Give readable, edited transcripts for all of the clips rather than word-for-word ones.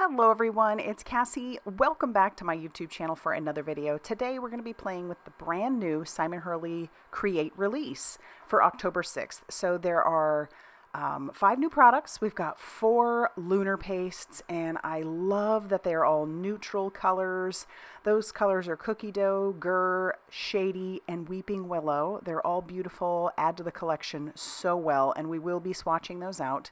Hello everyone, it's Cassie. Welcome back to my YouTube channel for another video. Today we're going to be playing with the brand new Simon Hurley Create release for October 6th. So there are 5 new products. We've got 4 Lunar pastes, and I love that they're all neutral colors. Those colors are Cookie Dough, GRRR, Shady, and Weeping Willow. They're all beautiful, add to the collection so well, and we will be swatching those out.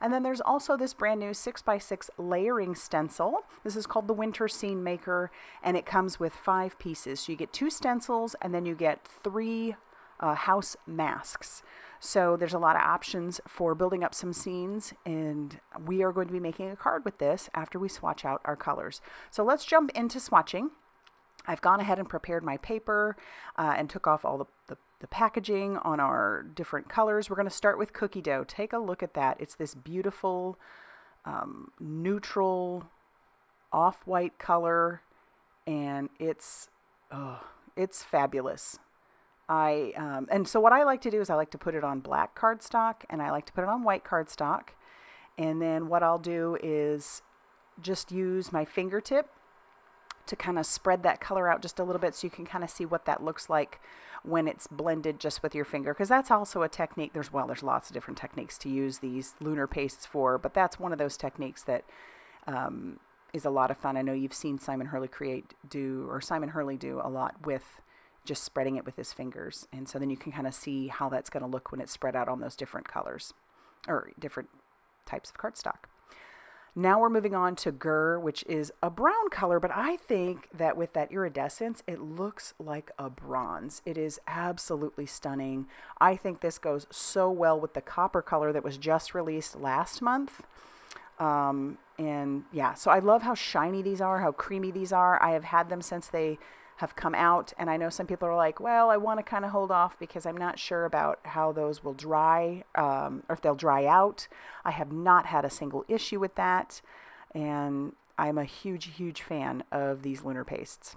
And then there's also this brand new 6x6 layering stencil. This is called the Winter Scene Maker, and it comes with 5 pieces. So you get 2 stencils, and then you get 3 house masks. So there's a lot of options for building up some scenes, and we are going to be making a card with this after we swatch out our colors. So let's jump into swatching. I've gone ahead and prepared my paper and took off all the packaging on our different colors. We're going to start with Cookie Dough. Take a look at that. It's this beautiful neutral off-white color, and it's fabulous. And so what I like to do is I like to put it on black cardstock, and I like to put it on white cardstock. And then what I'll do is just use my fingertip to kind of spread that color out just a little bit so you can kind of see what that looks like when it's blended just with your finger, because that's also a technique. There's lots of different techniques to use these lunar pastes for, but that's one of those techniques that is a lot of fun. I know you've seen Simon Hurley do a lot with just spreading it with his fingers, and so then you can kind of see how that's going to look when it's spread out on those different colors or different types of cardstock. Now we're moving on to GRRR, which is a brown color, but I think that with that iridescence, it looks like a bronze. It is absolutely stunning. I think this goes so well with the copper color that was just released last month. And yeah, so I love how shiny these are, how creamy these are. I have had them since they have come out, and I know some people are like, well, I want to kind of hold off because I'm not sure about how those will dry, or if they'll dry out. I have not had a single issue with that, and I'm a huge fan of these lunar pastes.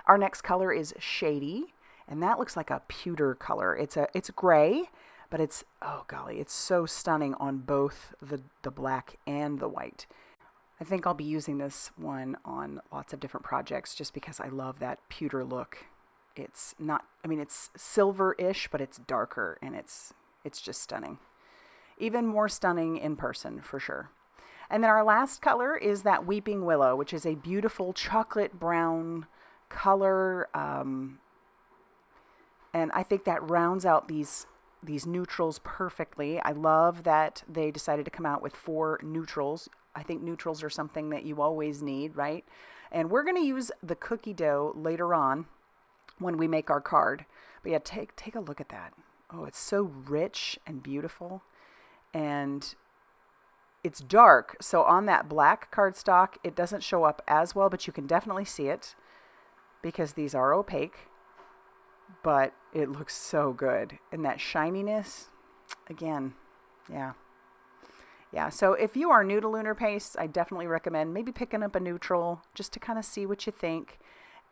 Our next color is Shady, and that looks like a pewter color. It's gray, but it's, oh golly, it's so stunning on both the black and the white. I think I'll be using this one on lots of different projects just because I love that pewter look. It's not, I mean, it's silver-ish, but it's darker, and it's just stunning. Even more stunning in person, for sure. And then our last color is that Weeping Willow, which is a beautiful chocolate brown color. And I think that rounds out these neutrals perfectly. I love that they decided to come out with 4 neutrals. I think neutrals are something that you always need, right? And we're going to use the Cookie Dough later on when we make our card. But yeah, take a look at that. Oh, it's so rich and beautiful. And it's dark, so on that black cardstock, it doesn't show up as well, but you can definitely see it because these are opaque. But it looks so good. And that shininess, again, yeah. Yeah, so if you are new to lunar pastes, I definitely recommend maybe picking up a neutral just to kind of see what you think,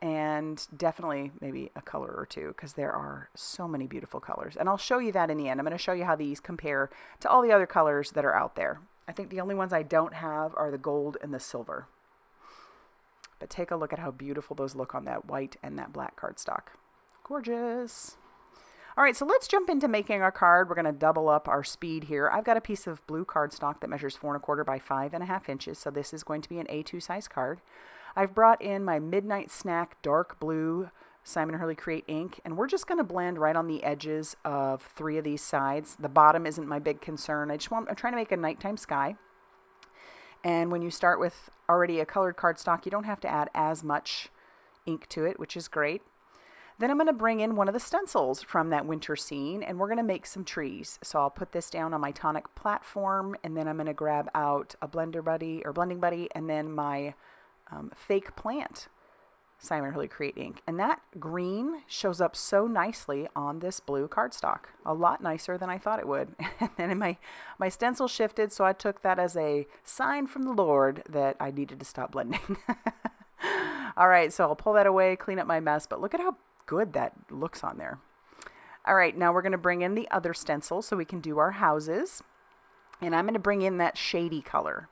and definitely maybe a color or two because there are so many beautiful colors. And I'll show you that in the end. I'm going to show you how these compare to all the other colors that are out there. I think the only ones I don't have are the gold and the silver. But take a look at how beautiful those look on that white and that black cardstock. Gorgeous. All right, so let's jump into making our card. We're going to double up our speed here. I've got a piece of blue cardstock that measures 4 1/4 by 5.5 inches, so this is going to be an A2 size card. I've brought in my Midnight Snack dark blue Simon Hurley Create ink, and we're just going to blend right on the edges of 3 of these sides. The bottom isn't my big concern. I'm trying to make a nighttime sky. And when you start with already a colored cardstock, you don't have to add as much ink to it, which is great. Then I'm going to bring in one of the stencils from that winter scene, and we're going to make some trees. So I'll put this down on my Tonic platform, and then I'm going to grab out a blending buddy, and then my fake plant Simon Hurley Create ink. And that green shows up so nicely on this blue cardstock, a lot nicer than I thought it would. And then my stencil shifted, so I took that as a sign from the Lord that I needed to stop blending. All right, so I'll pull that away, clean up my mess, but look at how good that looks on there. All right, now we're going to bring in the other stencil so we can do our houses. And I'm going to bring in that shady color.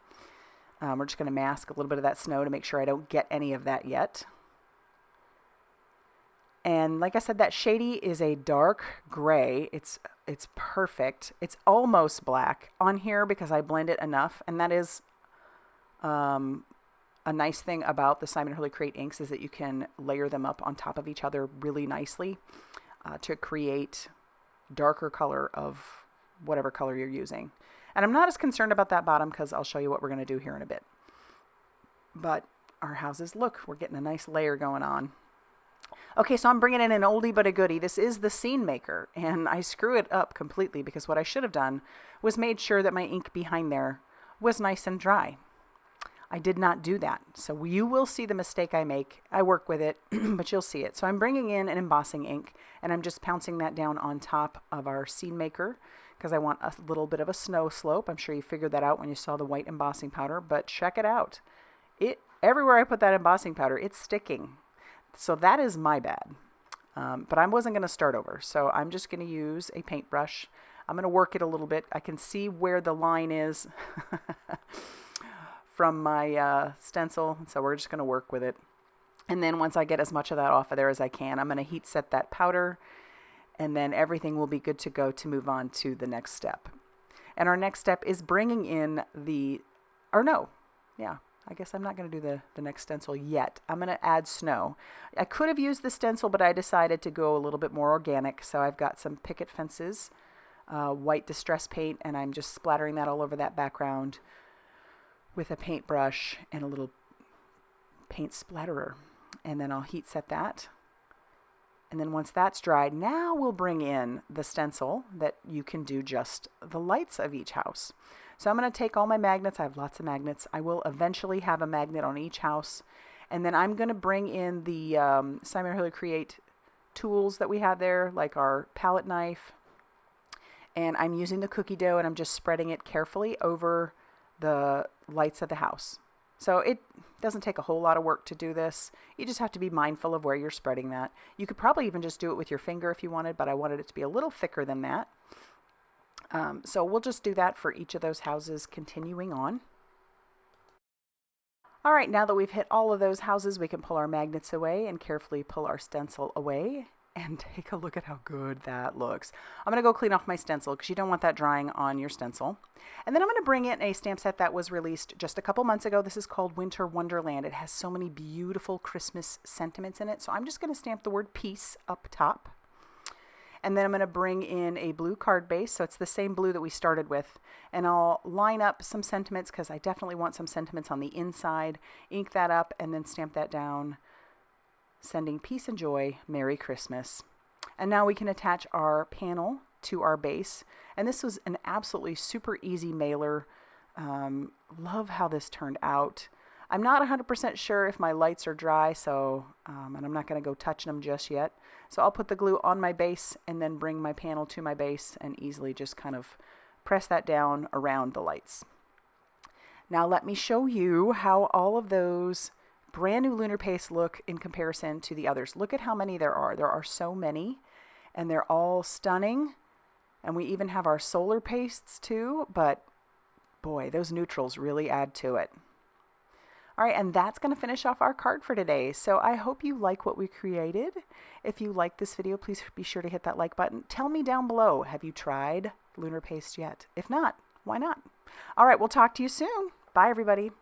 We're just going to mask a little bit of that snow to make sure I don't get any of that yet. And like I said, that Shady is a dark gray. It's perfect. It's almost black on here because I blend it enough. And that is a nice thing about the Simon Hurley Create inks, is that you can layer them up on top of each other really nicely to create darker color of whatever color you're using. And I'm not as concerned about that bottom because I'll show you what we're going to do here in a bit. But our houses, look, we're getting a nice layer going on. Okay, so I'm bringing in an oldie but a goodie. This is the Scene Maker, and I screw it up completely because what I should have done was made sure that my ink behind there was nice and dry. I did not do that, so you will see the mistake I make. I work with it, but you'll see it. So I'm bringing in an embossing ink, and I'm just pouncing that down on top of our Scene Maker because I want a little bit of a snow slope. I'm sure you figured that out when you saw the white embossing powder, but check it out. Everywhere I put that embossing powder, it's sticking. So that is my bad. But I wasn't going to start over. So I'm just going to use a paintbrush. I'm going to work it a little bit. I can see where the line is from my stencil. So we're just going to work with it. And then once I get as much of that off of there as I can, I'm going to heat set that powder. And then everything will be good to go to move on to the next step. And our next step is bringing in I guess I'm not going to do the next stencil yet. I'm going to add snow. I could have used the stencil, but I decided to go a little bit more organic. So I've got some picket fences, white distress paint, and I'm just splattering that all over that background with a paintbrush and a little paint splatterer. And then I'll heat set that. And then once that's dried, now we'll bring in the stencil that you can do just the lights of each house. So I'm going to take all my magnets. I have lots of magnets. I will eventually have a magnet on each house. And then I'm going to bring in the Simon Hurley Create tools that we have there, like our palette knife. And I'm using the cookie dough, and I'm just spreading it carefully over the lights of the house. So it doesn't take a whole lot of work to do this. You just have to be mindful of where you're spreading that. You could probably even just do it with your finger if you wanted, but I wanted it to be a little thicker than that. So we'll just do that for each of those houses, continuing on. All right, now that we've hit all of those houses, we can pull our magnets away and carefully pull our stencil away and take a look at how good that looks. I'm going to go clean off my stencil because you don't want that drying on your stencil. And then I'm going to bring in a stamp set that was released just a couple months ago. This is called Winter Wonderland. It has so many beautiful Christmas sentiments in it. So I'm just going to stamp the word peace up top. And then I'm going to bring in a blue card base. So it's the same blue that we started with. And I'll line up some sentiments because I definitely want some sentiments on the inside. Ink that up and then stamp that down. Sending peace and joy, Merry Christmas. And now we can attach our panel to our base. And this was an absolutely super easy mailer. Love how this turned out. I'm not 100% sure if my lights are dry, so and I'm not going to go touching them just yet. So I'll put the glue on my base and then bring my panel to my base and easily just kind of press that down around the lights. Now let me show you how all of those brand new Lunar paste look in comparison to the others. Look at how many there are. There are so many, and they're all stunning. And we even have our solar pastes too, but boy, those neutrals really add to it. All right, and that's going to finish off our card for today. So I hope you like what we created. If you like this video, please be sure to hit that like button. Tell me down below, have you tried Lunar paste yet? If not, why not? All right, we'll talk to you soon. Bye, everybody.